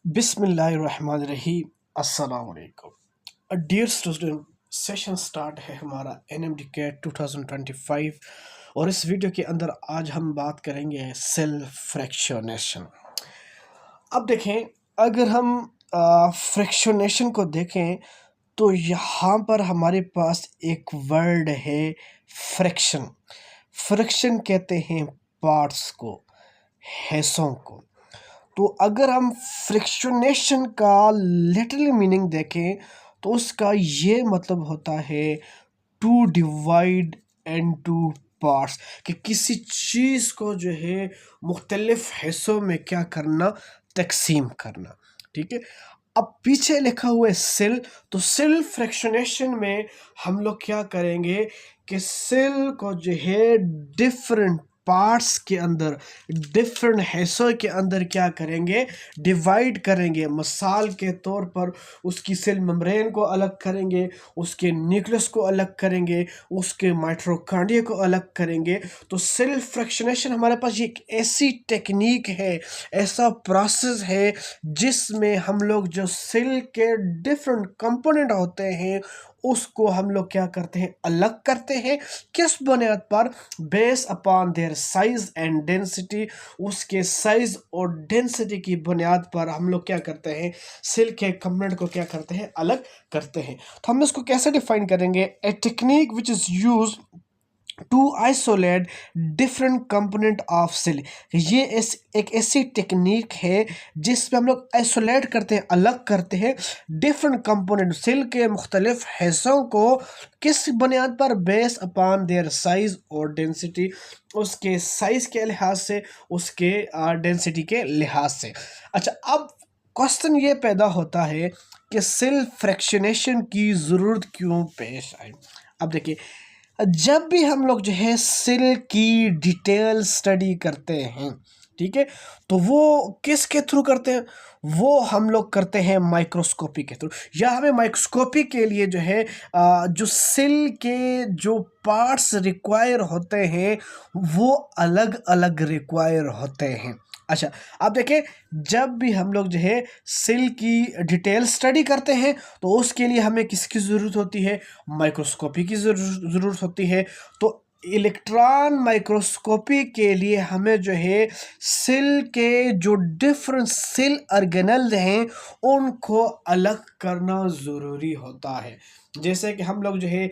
बिस्मिल्लाहिर्रहमानिर्रहीम अस्सलाम वालेकुम। डियर स्टूडेंट, सेशन स्टार्ट है हमारा NMD CAT 2025 और इस वीडियो के अंदर आज हम बात करेंगे सेल फ्रैक्शनेशन। अब देखें, अगर हम फ्रैक्शनेशन को देखें तो यहाँ पर हमारे पास एक वर्ड है फ्रैक्शन। फ्रैक्शन कहते हैं पार्ट्स को, हिस्सों को। तो अगर हम फ्रिक्शनेशन का लिटरली मीनिंग देखें तो उसका ये मतलब होता है to divide and two parts, कि किसी चीज़ को जो है मुख्तलिफ हिस्सों में क्या करना, तकसीम करना। ठीक है। अब पीछे लिखा हुआ है सेल, तो सेल फ्रैक्शनेशन में हम लोग क्या करेंगे कि सेल को जो है डिफरेंट पार्ट्स के अंदर, डिफरेंट हिस्सों के अंदर क्या करेंगे, डिवाइड करेंगे। मिसाल के तौर पर उसकी सेल मेम्ब्रेन को अलग करेंगे, उसके न्यूक्लियस को अलग करेंगे, उसके माइटोकॉन्ड्रिया को अलग करेंगे। तो सेल फ्रैक्शनेशन हमारे पास ये एक ऐसी टेक्निक है, ऐसा प्रोसेस है जिसमें हम लोग जो सेल के डिफरेंट कंपोनेंट होते हैं उसको हम लोग क्या करते हैं, अलग करते हैं। किस बुनियाद पर? Base upon their size and density. उसके साइज और डेंसिटी की बुनियाद पर हम लोग क्या करते हैं, सेल के कंपोनेंट को क्या करते हैं, अलग करते हैं। तो हम इसको कैसे डिफाइन करेंगे? A technique which is use to isolate different component of cell. ये एक ऐसी टेक्निक है जिसमें हम लोग आइसोलेट करते हैं, अलग करते हैं डिफरेंट कंपोनेंट, सेल के मुख्तलिफ हिस्सों को। किस बुनियाद पर? बेस अपॉन देयर साइज और डेंसिटी। उसके साइज के लिहाज से, उसके डेंसिटी के लिहाज से। अच्छा, अब क्वेश्चन ये पैदा होता है कि सेल फ्रैक्शनेशन की ज़रूरत क्यों पेश आई। अब देखिए, जब भी हम लोग जो है सेल की डिटेल स्टडी करते हैं, ठीक है, तो वो किसके थ्रू करते हैं? वो हम लोग करते हैं माइक्रोस्कोपी के थ्रू। या हमें माइक्रोस्कोपी के लिए जो है जो सेल के जो पार्ट्स रिक्वायर होते हैं वो अलग अलग रिक्वायर होते हैं। अच्छा, अब देखें, जब भी हम लोग जो है सेल की डिटेल स्टडी करते हैं तो उसके लिए हमें किसकी ज़रूरत होती है? माइक्रोस्कोपी की ज़रूरत होती है। तो इलेक्ट्रॉन माइक्रोस्कोपी के लिए हमें जो है सेल के जो डिफरेंट सेल ऑर्गेनेल्स हैं उनको अलग करना ज़रूरी होता है। जैसे कि हम लोग जो है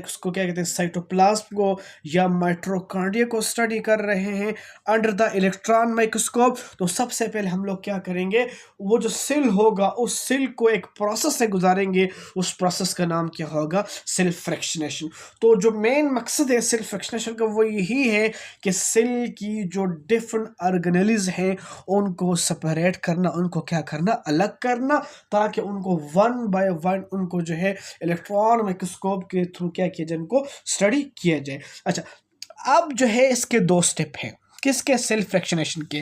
उसको क्या कहते हैं, साइटोप्लाज्म को या माइटोकॉन्ड्रिया को स्टडी कर रहे हैं अंडर द इलेक्ट्रॉन माइक्रोस्कोप। तो सबसे पहले हम लोग क्या करेंगे, वो जो सेल होगा उस सेल को एक प्रोसेस से गुजारेंगे। उस प्रोसेस का नाम क्या होगा? Cell fractionation. तो जो मेन मकसद है सेल फ्रैक्शनेशन का वो यही है कि सेल की जो डिफरेंट ऑर्गेनेल्स हैं उनको सेपरेट करना, उनको क्या करना, अलग करना, ताकि उनको वन बाय वन उनको जो है इलेक्ट्रॉन माइक्रोस्कोप के थ्रू क्या किया जाए, उनको स्टडी किया जाए। अच्छा, अब जो है इसके दो स्टेप हैं। किसके? सेल फ्रैक्शनेशन के।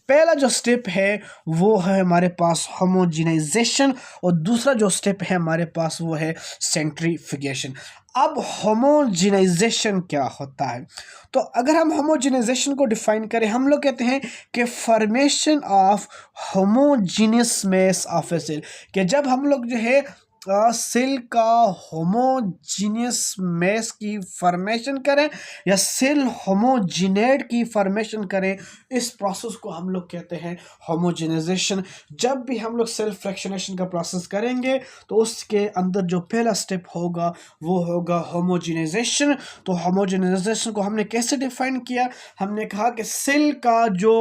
पहला जो स्टेप है वो है हमारे पास होमोजेनाइजेशन और दूसरा जो स्टेप है हमारे पास वो है सेंट्रीफ्यूगेशन। अब होमोजेनाइजेशन क्या होता है? तो अगर हम होमोजेनाइजेशन को डिफाइन करें, हम लोग कहते हैं कि formation of homogeneous mess of a cell, कि जब हम लोग जो है सेल का होमोजीनियस मेस की फॉर्मेशन करें या सेल होमोजिनेट की फॉर्मेशन करें, इस प्रोसेस को हम लोग कहते हैं होमोजेनाइजेशन। जब भी हम लोग सेल फ्रैक्शनेशन का प्रोसेस करेंगे तो उसके अंदर जो पहला स्टेप होगा वो होगा होमोजेनाइजेशन। तो होमोजेनाइजेशन को हमने कैसे डिफाइन किया? हमने कहा कि सेल का जो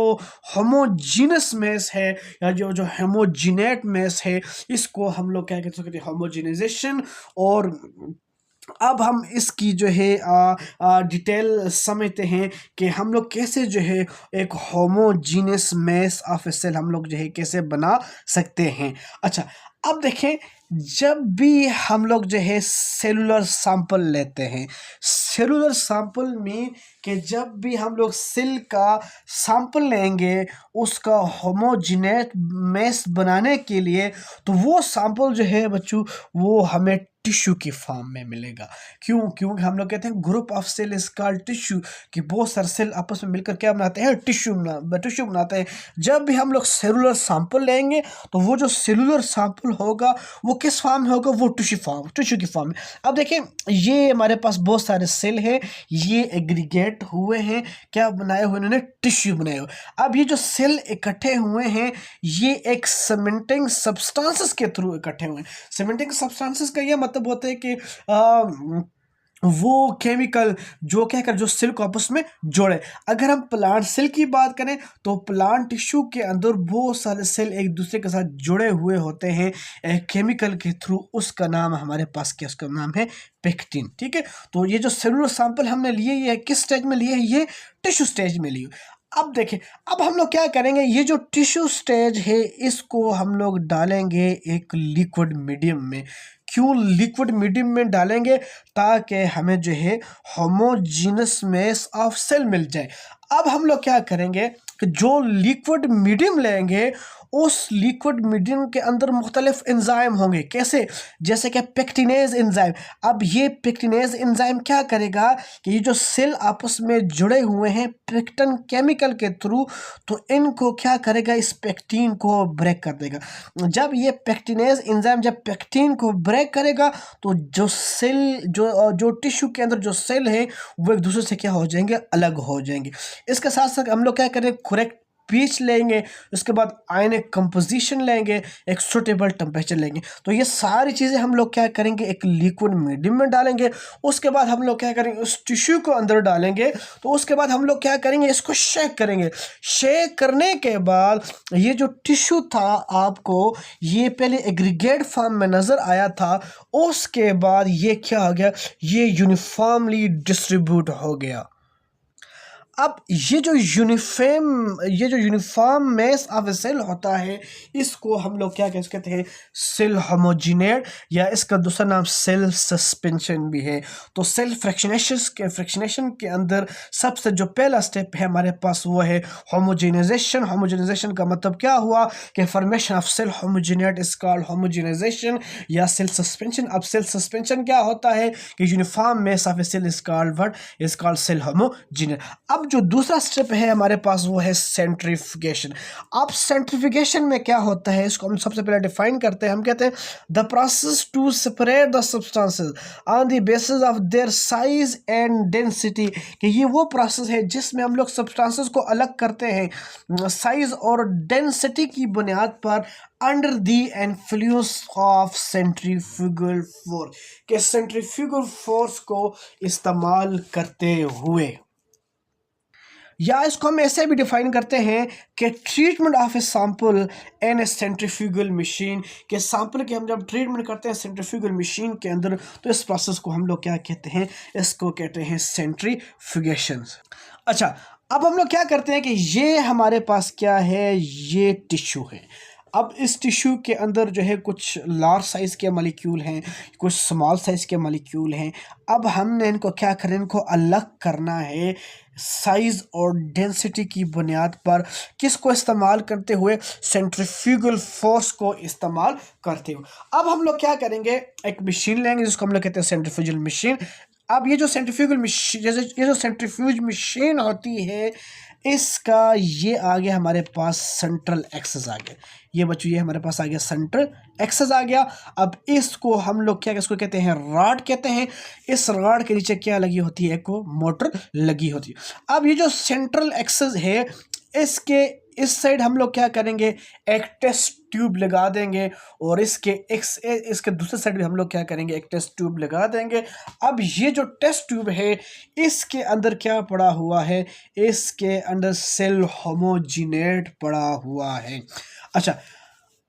होमोजीनस मेस है या जो जो होमोजिनेट मेस है, इसको हम लोग क्या कहते हैं, होमोजेनाइजेशन। और अब हम इसकी जो है डिटेल समझते हैं कि हम लोग कैसे जो है एक homogeneous mess of a cell हम लोग जो है कैसे बना सकते हैं। अच्छा, अब देखें, जब भी हम लोग जो है सेलुलर सैंपल लेते हैं, सेलुलर सैंपल में कि जब भी हम लोग सेल का सैंपल लेंगे उसका होमोजिनेट मेस बनाने के लिए, तो वो सैंपल जो है बच्चों वो हमें टिश्यू की फॉर्म में मिलेगा। क्योंकि हम लोग कहते हैं group of cell is called tissue, कि बहुत सारे सेल आपस में मिलकर क्या बनाते हैं, टिश्यू बनाते हैं। जब भी हम लोग सेलुलर सैंपल लेंगे तो वो जो सेलुलर सैंपल होगा वो किस फॉर्म में होगा, वो टिश्यू की फॉर्म में। अब देखें, ये हमारे पास बहुत सारे सेल हैं, ये एग्रीगेट हुए हैं, क्या बनाए हुए इन्होंने, टिश्यू बनाए हुए। अब ये जो सेल इकट्ठे हुए हैं ये एक सीमेंटिंग सब्सटेंसेस के थ्रू इकट्ठे हुए हैं। सीमेंटिंग सब्सटेंसेस का ये मतलब होता है कि वो केमिकल जो क्या कर, जो सेल को आपस में जोड़े। अगर हम प्लांट सेल की बात करें तो प्लांट टिश्यू के अंदर बहुत सारे सेल एक दूसरे के साथ जुड़े हुए होते हैं एक केमिकल के थ्रू। उसका नाम हमारे पास क्या, उसका नाम है पेक्टिन। ठीक है, तो ये जो सेलुलर सैंपल हमने लिए ये किस स्टेज में लिए, ये टिश्यू स्टेज में लिए। अब देखें, अब हम लोग क्या करेंगे, ये जो टिश्यू स्टेज है इसको हम लोग डालेंगे एक लिक्विड मीडियम में। क्यों लिक्विड मीडियम में डालेंगे, ताकि हमें जो है होमोजीनस मेस ऑफ सेल मिल जाए। अब हम लोग क्या करेंगे कि जो लिक्विड मीडियम लेंगे उस लिक्विड मीडियम के अंदर मुख्तलिफ एंजाइम होंगे। कैसे, जैसे कि पेक्टिनेज एंजाइम। अब ये पेक्टिनेज एंजाइम क्या करेगा कि ये जो सेल आपस में जुड़े हुए हैं पेक्टिन केमिकल के थ्रू, तो इनको क्या करेगा, इस पेक्टिन को ब्रेक कर देगा। जब ये पेक्टिनेज एंजाइम जब पेक्टिन को ब्रेक करेगा तो जो सेल जो टिश्यू के अंदर जो सेल है वो एक दूसरे से क्या हो जाएंगे, अलग हो जाएंगे। इसके साथ साथ हम लोग क्या करेंगे, करेक्ट पीच लेंगे, उसके बाद आयनिक कंपोजिशन लेंगे, एक सुटेबल टेम्परेचर लेंगे। तो ये सारी चीज़ें हम लोग क्या करेंगे, एक लिक्विड मीडियम में डालेंगे। उसके बाद हम लोग क्या करेंगे, उस टिश्यू को अंदर डालेंगे। तो उसके बाद हम लोग क्या करेंगे, इसको शेक करेंगे। शेक करने के बाद ये जो टिश्यू था आपको ये पहले एग्रीगेट फॉर्म में नज़र आया था, उसके बाद ये क्या हो गया, ये यूनिफॉर्मली डिस्ट्रीब्यूट हो गया। अब ये जो यूनिफॉर्म मेस ऑफ सेल होता है इसको हम लोग क्या कहते हैं, सेल होमोजिनेट, या इसका दूसरा नाम सेल सस्पेंशन भी है। तो सेल फ्रैक्शनेशन के अंदर सबसे जो पहला स्टेप है हमारे पास वो है होमोजेनाइजेशन। होमोजेनाइजेशन का मतलब क्या हुआ कि formation of cell homogenate is called homogenization या सेल सस्पेंशन। अब सेल सस्पेंशन क्या होता है कि uniform mass of cell is called what, is called cell homogenate. अब जो दूसरा स्टेप है हमारे पास वो है सेंट्रीफ्यूगेशन। अब सेंट्रीफ्यूगेशन में क्या होता है इसको हम सबसे पहले डिफाइन करते हैं। हम कहते हैं the process to separate the substances on the basis of their size and density, कि ये वो प्रोसेस है जिसमें हम लोग सब्सटेंसेस को अलग करते हैं साइज और डेंसिटी की बुनियाद पर under the influence of centrifugal force, के सेंट्रीफ्यूगल फोर्स को इस्तेमाल करते हुए। या इसको हम ऐसे भी डिफाइन करते हैं कि treatment of a sample in A centrifugal machine, के सैंपल के हम जब ट्रीटमेंट करते हैं सेंट्रीफ्यूगल मशीन के अंदर तो इस प्रोसेस को हम लोग क्या कहते हैं, इसको कहते हैं सेंट्रीफ्यूगेशन। अच्छा, अब हम लोग क्या करते हैं कि ये हमारे पास क्या है, ये टिश्यू है। अब इस टिश्यू के अंदर जो है कुछ लार्ज साइज़ के मॉलिक्यूल हैं, कुछ स्मॉल साइज़ के मॉलिक्यूल हैं। अब हमने इनको क्या करें, इनको अलग करना है साइज़ और डेंसिटी की बुनियाद पर। किसको इस्तेमाल करते हुए, सेंट्रीफ्यूगल फोर्स को इस्तेमाल करते हुए। अब हम लोग क्या करेंगे, एक मशीन लेंगे जिसको हम लोग कहते हैं सेंट्रीफ्यूगल मशीन। अब ये जो सेंट्रीफ्यूगल मशीन, ये जो सेंट्रीफ्यूज मशीन होती है इसका ये आ गया हमारे पास सेंट्रल एक्सेस आ गया। ये बच्चों ये हमारे पास आ गया सेंट्रल एक्सेस आ गया। अब इसको हम लोग क्या इसको कहते हैं, रॉड कहते हैं। इस रॉड के नीचे क्या लगी होती है, एक मोटर लगी होती है। अब ये जो सेंट्रल एक्सेस है इसके इस साइड हम लोग क्या करेंगे, एक टेस्ट ट्यूब लगा देंगे और इसके दूसरे साइड भी हम लोग क्या करेंगे, एक टेस्ट ट्यूब लगा देंगे। अब ये जो टेस्ट ट्यूब है इसके अंदर क्या पड़ा हुआ है, इसके अंदर सेल होमोजिनेट पड़ा हुआ है। अच्छा,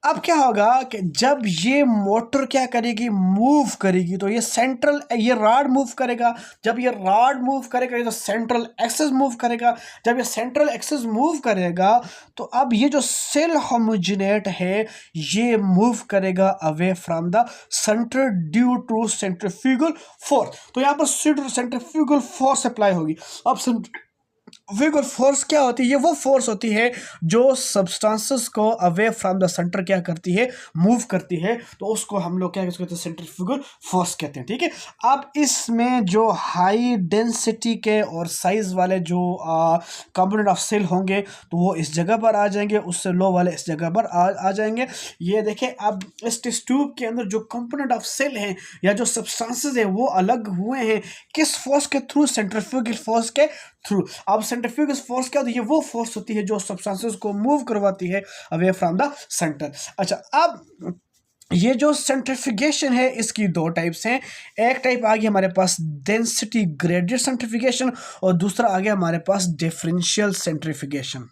अब क्या होगा कि जब ये मोटर क्या करेगी, मूव करेगी, तो ये रॉड मूव करेगा। जब ये रॉड मूव करेगा तो सेंट्रल एक्सेस मूव करेगा। जब ये सेंट्रल एक्सेस मूव करेगा तो अब ये जो सेल होमोजिनेट है ये मूव करेगा away from the centre due to centrifugal force. तो यहाँ पर सेंट्रीफ्यूगल फोर्स अप्लाई होगी। अब सेंट्रीफ्यूगल फोर्स क्या होती है? ये वो फोर्स होती है जो सब्सटेंसेस को अवे फ्रॉम द सेंटर क्या करती है, मूव करती है। तो उसको हम लोग क्या कहते हैं, सेंट्रीफ्यूगल फोर्स कहते हैं। ठीक है, अब इसमें जो हाई डेंसिटी के और साइज वाले जो कंपोनेंट ऑफ सेल होंगे तो वो इस जगह पर आ जाएंगे, उससे लो वाले इस जगह पर आ जाएंगे। ये देखें, अब इस टेस्ट ट्यूब के अंदर जो कंपोनेंट ऑफ सेल हैं या जो सब्सटेंसेस हैं वो अलग हुए हैं किस फोर्स के थ्रू? सेंट्रीफ्यूगल फोर्स के थ्रू। अब सेंट्रीफ्यूगल फोर्स क्या होती है? वो फोर्स होती है जो सब्सटेंसेस को मूव करवाती है अवे फ्रॉम द सेंटर। अच्छा, अब ये जो सेंट्रीफिकेशन है इसकी दो टाइप्स हैं। एक टाइप आ गया हमारे पास डेंसिटी ग्रेडियंट सेंट्रीफिकेशन और दूसरा आ गया हमारे पास डिफरेंशियल सेंट्रीफिकेशन।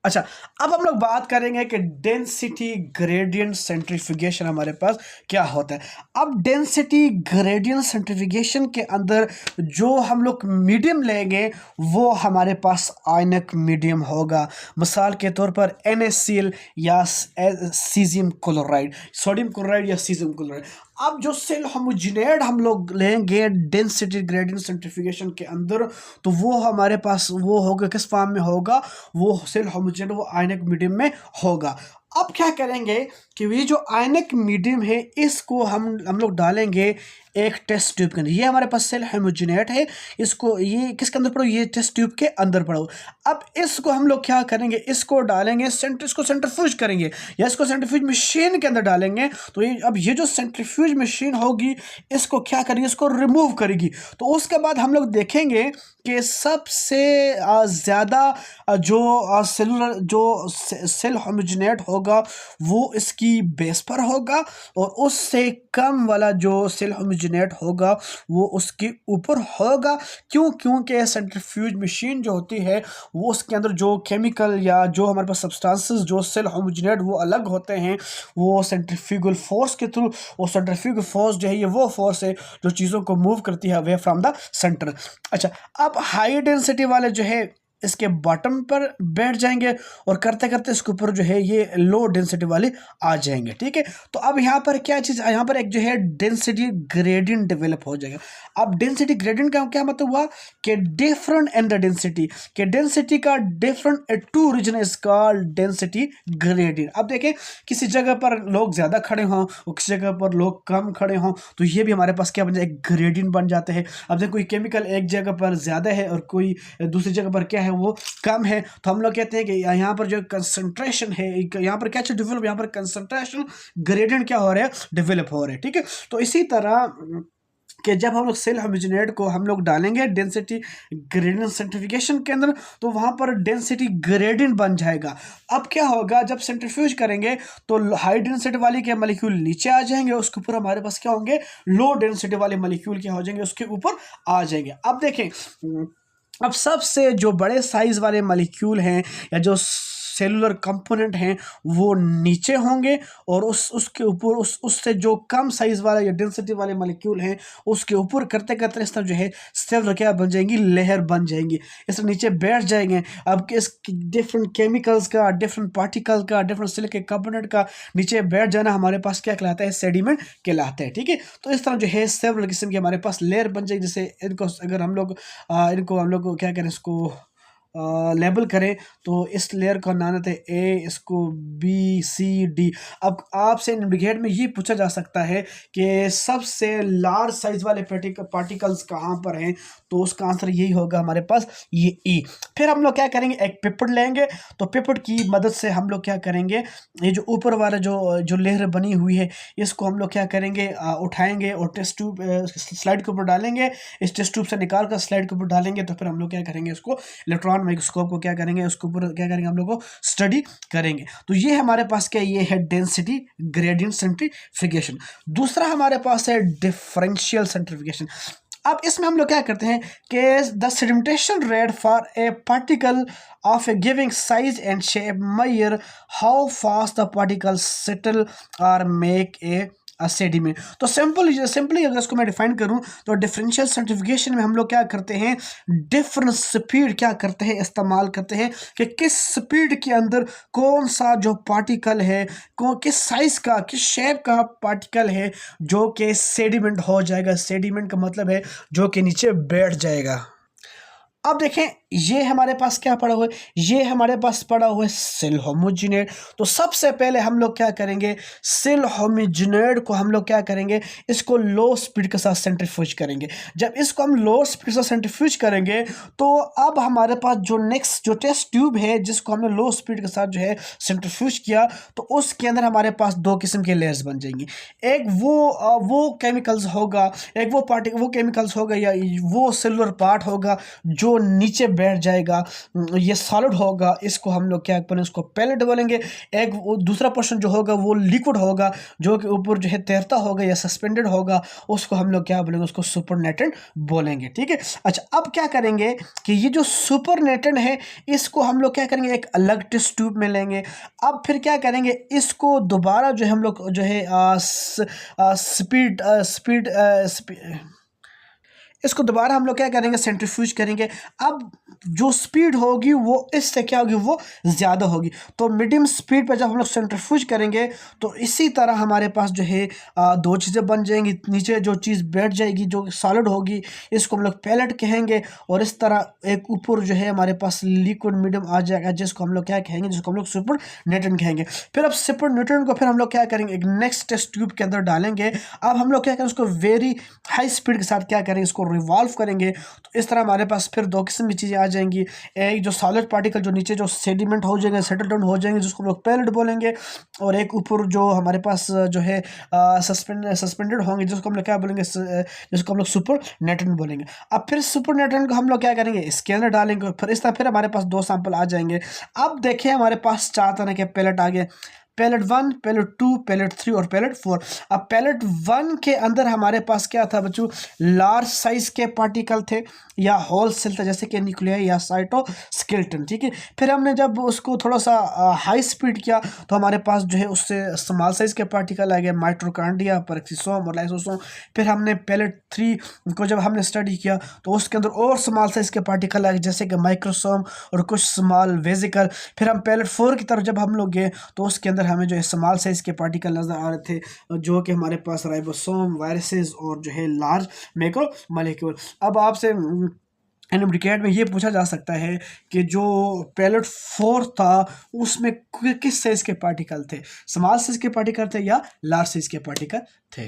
अच्छा, अब हम लोग बात करेंगे कि डेंसिटी ग्रेडियंट सेंट्रीफिकेशन हमारे पास क्या होता है। अब डेंसिटी ग्रेडियंट सेंट्रीफिकेशन के अंदर जो हम लोग मीडियम लेंगे वो हमारे पास आयनिक मीडियम होगा। मिसाल के तौर पर NaCl या सीजियम क्लोराइड, सोडियम क्लोराइड या सीजियम क्लोराइड। अब जो सेल होमोजिनेट हम लोग लेंगे डेंसिटी ग्रेडियंट सेंट्रीफिकेशन के अंदर तो वो हमारे पास वो होगा, किस फॉर्म में होगा? वो सेल होमोजिनेट वो आयनिक मीडियम में होगा। अब क्या करेंगे कि ये जो आयनिक मीडियम है इसको हम लोग डालेंगे एक टेस्ट ट्यूब के अंदर। ये हमारे पास सेल होमोजिनेट है, इसको ये किसके अंदर पड़ो? ये टेस्ट ट्यूब के अंदर पड़ो। अब इसको हम लोग क्या करेंगे, इसको डालेंगे इसको सेंट्रीफ्यूज करेंगे या इसको सेंट्रीफ्यूज मशीन के अंदर डालेंगे। तो ये अब ये जो सेंट्रीफ्यूज मशीन होगी इसको क्या करेगी, इसको रिमूव करेगी। तो उसके बाद हम लोग देखेंगे कि सबसे ज़्यादा जो सेलुलर जो सेल होमोजिनेट होगा वो इसकी बेस पर होगा और उससे कम वाला जो सेल होमोजिनेट होगा वो उसके ऊपर होगा। क्यों? क्योंकि सेंट्रीफ्यूज मशीन जो होती है वो उसके अंदर जो केमिकल या जो हमारे पास सब्सटेंसेस जो सेल होमोजिनेट वो अलग होते हैं वो सेंट्रीफ्यूगल फोर्स के थ्रू। और सेंट्रीफ्यूगल फोर्स जो है ये वो फोर्स है जो चीज़ों को मूव करती है अवे फ्रॉम द सेंटर। अच्छा, अब हाई डेंसिटी वाले जो है इसके बॉटम पर बैठ जाएंगे और करते करते इसके ऊपर जो है ये लो डेंसिटी वाले आ जाएंगे। ठीक है, तो अब यहाँ पर क्या चीज़, यहाँ पर एक जो है डेंसिटी ग्रेडियंट डेवलप हो जाएगा। अब डेंसिटी ग्रेडियंट का क्या मतलब हुआ कि डिफरेंट एंड द डेंसिटी के डेंसिटी का different to region is called density gradient. अब देखें, किसी जगह पर लोग ज़्यादा खड़े हों और किसी जगह पर लोग कम खड़े हों तो ये भी हमारे पास क्या बन जाए, एक ग्रेडियंट बन जाते हैं। अब देखो, कोई केमिकल एक जगह पर ज़्यादा है और कोई दूसरी जगह पर क्या है वो कम है, तो हम लोग कहते हैं कि यहाँ पर जो कंसंट्रेशन है, यहाँ पर क्या चीज़ डेवलप, यहाँ पर कंसंट्रेशन ग्रेडियंट क्या हो रहा है, डेवलप हो रहे हैं। ठीक है, तो इसी तरह कि जब हम लोग सेल होमोजिनेट को हम लोग डालेंगे डेंसिटी ग्रेडियंट सेंट्रीफिकेशन के अंदर तो वहाँ पर डेंसिटी ग्रेडियंट बन जाएगा। अब क्या होगा, जब सेंट्रीफ्यूज करेंगे तो हाई डेंसिटी वाली के मॉलिक्यूल नीचे आ जाएंगे, उसके ऊपर हमारे पास क्या होंगे, लो डेंसिटी वाले मॉलिक्यूल क्या हो जाएंगे, उसके ऊपर आ जाएंगे। अब देखें, अब सबसे जो बड़े साइज वाले मॉलिक्यूल हैं या जो सेलुलर कंपोनेंट हैं वो नीचे होंगे और उसके ऊपर उससे जो कम साइज वाला या डेंसिटी वाले मॉलिक्यूल हैं उसके ऊपर करते करते इस तरह जो है सेलुलर क्या बन जाएंगी, लेयर बन जाएंगी, इस तरह नीचे बैठ जाएंगे। अब इस डिफरेंट केमिकल्स का, डिफरेंट पार्टिकल का, डिफरेंट सेल के कंपोनेंट का नीचे बैठ जाना हमारे पास क्या कहलाता है, सेडिमेंट कहलाता है। ठीक है, तो इस तरह जो है सेवरल किस्म के हमारे पास लेयर बन जाएगी। जैसे इनको अगर हम लोग क्या करें, इसको लेबल करें तो इस लेयर का नाम है ए, इसको BCD। अब आपसे इंडिकेट में ये पूछा जा सकता है कि सबसे लार्ज साइज वाले पार्टिकल्स कहाँ पर हैं, तो उसका आंसर यही होगा हमारे पास, ये E। फिर हम लोग क्या करेंगे, एक पिपेट लेंगे, तो पिपेट की मदद से हम लोग क्या करेंगे, ये जो ऊपर वाला जो लेयर बनी हुई है इसको हम लोग क्या करेंगे, उठाएंगे और टेस्ट ट्यूब स्लाइड के ऊपर डालेंगे। इस टेस्ट ट्यूब से निकाल कर स्लाइड के ऊपर डालेंगे तो फिर हम लोग क्या करेंगे, इसको इलेक्ट्रॉन माइक्रोस्कोप को क्या करेंगे, उसके ऊपर क्या करेंगे, हम लोग को स्टडी करेंगे। तो ये हमारे पास क्या, ये है डेंसिटी ग्रेडियंट सेंट्रीफिकेशन। दूसरा हमारे पास है डिफरेंशियल सेंट्रीफिकेशन। अब इसमें हम लोग क्या करते हैं कि the sedimentation rate for a particle of A giving size and shape major how fast the particle settle और मेक ए सेडिमेंट। तो सिंपली अगर इसको मैं डिफाइन करूं तो डिफरेंशियल सेंट्रीफिकेशन में हम लोग क्या करते हैं, डिफरेंट स्पीड क्या करते हैं, इस्तेमाल करते हैं कि किस स्पीड के अंदर कौन सा जो पार्टिकल है, किस साइज का, किस शेप का पार्टिकल है जो कि सेडिमेंट हो जाएगा। सेडिमेंट का मतलब है जो कि नीचे बैठ जाएगा। अब देखें, ये हमारे पास क्या पड़ा हुआ है, ये हमारे पास पड़ा हुआ है सेल होमोजिनेट। तो सबसे पहले हम लोग क्या करेंगे, सेल होमोजिनेट को हम लोग क्या करेंगे, इसको लो स्पीड के साथ सेंट्रीफ्यूज करेंगे। जब इसको हम लो स्पीड से सेंट्रीफ्यूज करेंगे तो अब हमारे पास जो नेक्स्ट जो टेस्ट ट्यूब है जिसको हमने लो स्पीड के साथ जो है सेंट्रीफ्यूज किया, तो उसके अंदर हमारे पास दो किस्म के लेयर्स बन जाएंगी। एक वो केमिकल्स होगा, एक वो केमिकल्स होगा या वो सेलुलर पार्ट होगा जो नीचे बैठ जाएगा, ये सॉलिड होगा, इसको हम लोग क्या करें, इसको पैलेट बोलेंगे। एक दूसरा पोर्शन जो होगा वो लिक्विड होगा जो कि ऊपर जो है तैरता होगा या सस्पेंडेड होगा, उसको हम लोग क्या बोलेंगे, उसको सुपरनेटेंट बोलेंगे। ठीक है। अच्छा, अब क्या करेंगे कि ये जो सुपरनेटेंट है इसको हम लोग क्या करेंगे, एक अलग टेस्ट ट्यूब में लेंगे। अब फिर क्या करेंगे, इसको दोबारा जो है हम लोग जो है स्पीड स्पीड इसको दोबारा हम लोग क्या करेंगे, सेंट्रीफ्यूज करेंगे। अब जो स्पीड होगी वो इससे क्या होगी, वो ज़्यादा होगी। तो मीडियम स्पीड पर जब हम लोग सेंट्रीफ्यूज करेंगे तो इसी तरह हमारे पास जो है दो चीज़ें बन जाएंगी। नीचे जो चीज़ बैठ जाएगी जो सॉलिड होगी, इसको हम लोग पैलेट कहेंगे, और इस तरह एक ऊपर जो है हमारे पास लिक्विड मीडियम आ जाएगा जिसको हम लोग क्या कहेंगे, जिसको हम लोग सुपर नेटेंट कहेंगे। फिर अब सुपर नेटेंट को फिर हम लोग क्या करेंगे, एक नेक्स्ट टेस्ट ट्यूब के अंदर डालेंगे। अब हम लोग क्या करेंगे, उसको वेरी हाई स्पीड के साथ क्या करेंगे, इसको रिवॉल्व करेंगे। तो इस तरह हमारे पास फिर दो किस्म की चीज़ें आ जाएंगी। एक जो सॉलिड पार्टिकल जो नीचे जो सेडिमेंट हो जाएंगे, सेटल डाउन हो जाएंगे, जिसको हम लोग पैलेट बोलेंगे, और एक ऊपर जो हमारे पास जो है सस्पेंडेड होंगे जिसको हम लोग क्या बोलेंगे, जिसको हम लोग सुपर नेटेंट बोलेंगे। अब फिर सुपर नेटेंट को हम लोग क्या करेंगे, इसके अंदर डालेंगे, और फिर इस तरह फिर हमारे पास दो सैंपल आ जाएंगे। अब देखिए हमारे पास चार तरह के पैलेट आ गए, पैलेट 1, पैलेट 2, पैलेट 3 और पैलेट 4। अब पैलेट 1 के अंदर हमारे पास क्या था बच्चों, लार्ज साइज के पार्टिकल थे या होल सेल था, जैसे कि न्यूक्लियाई या साइटोस्केलेटन। ठीक है। फिर हमने जब उसको थोड़ा सा हाई स्पीड किया तो हमारे पास जो है उससे स्मॉल साइज के पार्टिकल आ गए, माइटोकॉन्ड्रिया, पेरोक्सिसोम और लाइसोसोम। फिर हमने पैलेट 3 को जब हमने स्टडी किया तो उसके अंदर और स्मॉल साइज के पार्टिकल आ गए, जैसे कि माइक्रोसोम और कुछ स्मॉल वेजिकल। फिर हम पैलेट 4 की तरफ जब हम लोग गए तो उसके अंदर हमें जो है स्मॉल साइज के पार्टिकल नज़र आ रहे थे, जो कि हमारे पास राइबोसोम, वायरसेस और जो है लार्ज मैक्रो मॉलिक्यूल। अब आपसे एनएमडीकेट में ये पूछा जा सकता है कि जो पैलेट 4 था उसमें किस साइज के पार्टिकल थे, स्मॉल साइज के पार्टिकल थे या लार्ज साइज के पार्टिकल थे।